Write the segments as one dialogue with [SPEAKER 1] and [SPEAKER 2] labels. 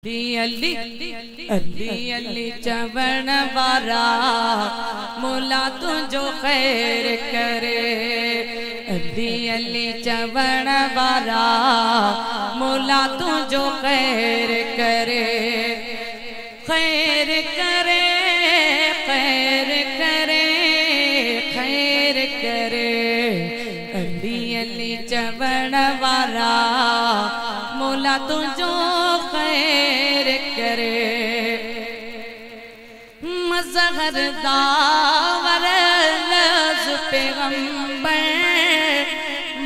[SPEAKER 1] अली अली अली चवण वारा मोला तुझो खैर करे। अली अली चवण वारा मोला तुझो खैर करे। खैर करे खैर करे खैर करे। अली अली चवण वारा मोला तुझो खैर करे। मज़हर दावर लज़ पैगंबर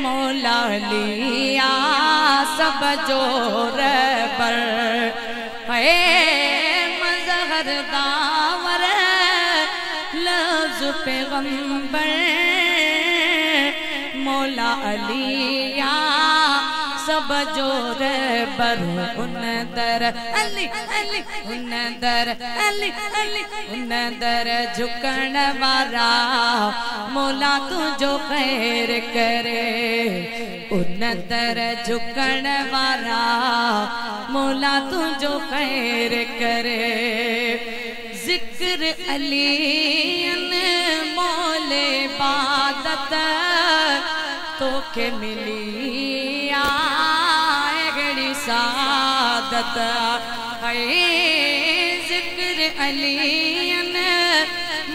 [SPEAKER 1] मौला लिया सब जोर बर है। मज़हर दावर लज़ पैगंबर मौला लिया सब जोर बर। उन दर अली अली उन दर अली अली उन दर झुकण वारा मौला तुझो खैर करे। उन दर झुकण वारा मौला तुझो खैर करे। जिक्र अली मोले इबादत तोखे मिली सादत है। जिक्र अलीन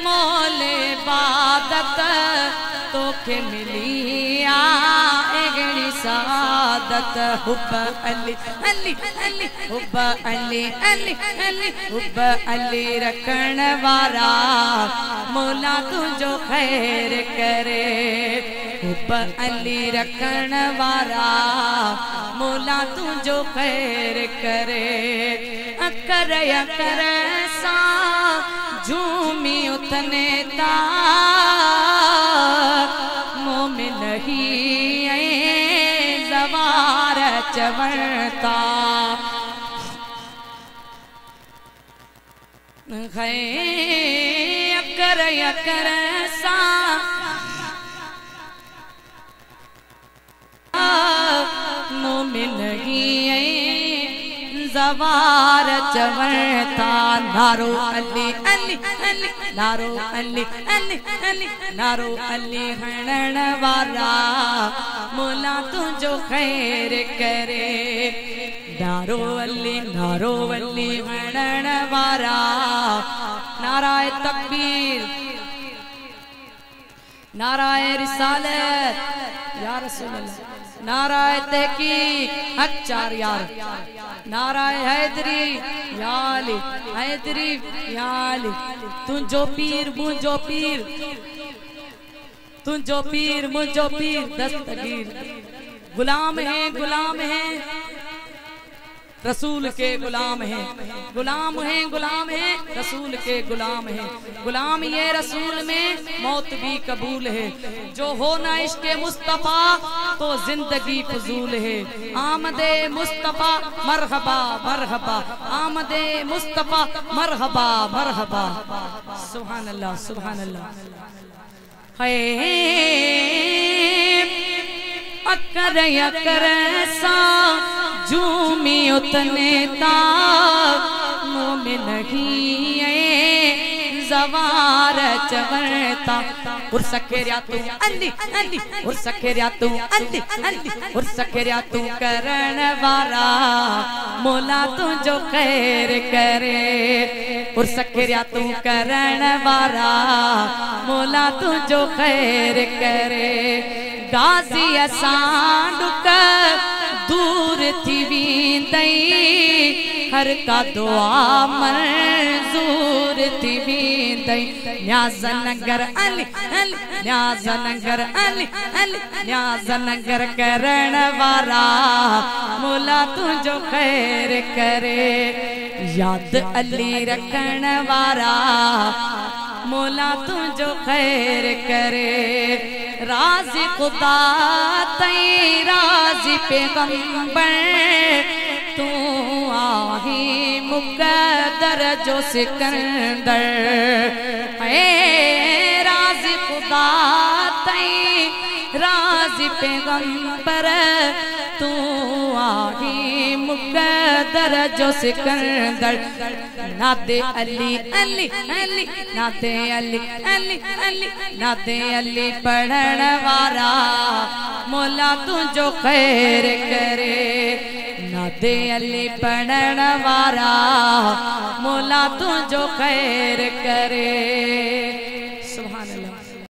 [SPEAKER 1] मोल इबादत तोखे मिली आगड़ी सादत। हुब अली अली अली हुब अली अली अली हुब अली रखण वारा मौला तुझो खैर करे। हुब अली रखण वारा मौला तुझो खैर करे। अकर अकर सा झूमी उतने ता मोमिन ही ज़वार चवणता है। अकर अकर सा मोमिन ज़वार चवणता। नारो अली अली अली नारो अली अली अली नारो अली हणण वारा मौला तुझो खैर करे। नारो अली हणण वारा। नाराए तकबीर नाराए रिसालत या रसूल अल्लाह। नाराए तहकीक अचार यार। नाराए हैदरी या अली हैदरी या अली। तुझो पीर मुझो पीर तुझो पीर मुझो पीर दस्तगीर। गुलाम है रसूल के गुलाम है। गुलाम है रसूल के गुलाम है। गुलाम ये रसूल में मौत भी कबूल है। जो हो ना इश्क़े मुस्तफ़ा तो जिंदगी फजूल है। आमदे मुस्तफ़ा मरहबा मरहबा आमदे मुस्तफ़ा मरहबा मरहबा। सुभान अल्लाह सुभान अल्लाह है। अकर अकर सा झूमी उतने ता मोमिन ही ज़वार चवणता। उर्स खेरिया तू अली अली उर्स खेरिया तू अली अली उर्स खेरिया तू करण वारा मौला तुझो खैर करे। उर्स खेरिया तू करण वारा मौला तुझो खैर करे। गाज़ी असां डुक दूर थी वेंदई हर का दुआ मंज़ूर थी वेंदई। न्याज़ नगर अली अली न्याज़ नगर अली अली न्याज़ नगर करण वारा मौला तुझो खैर करे। याद अली रखण वारा मौला तुझो खैर करे। राज़ी खुदा तई राज़ी पैगंबर तू आही मुक़द्दर जो सिकंदर है। राज़ी खुदा तई राज़ी गाजी पैगंबर तू आही मुकद्दर जो सिकंदर नादे अली अली अली नादे अली अली अली नादे अली पढ़न वारा मौला तुझो खैर करे नादे अली पढ़न वारा मौला तुझो खैर करे।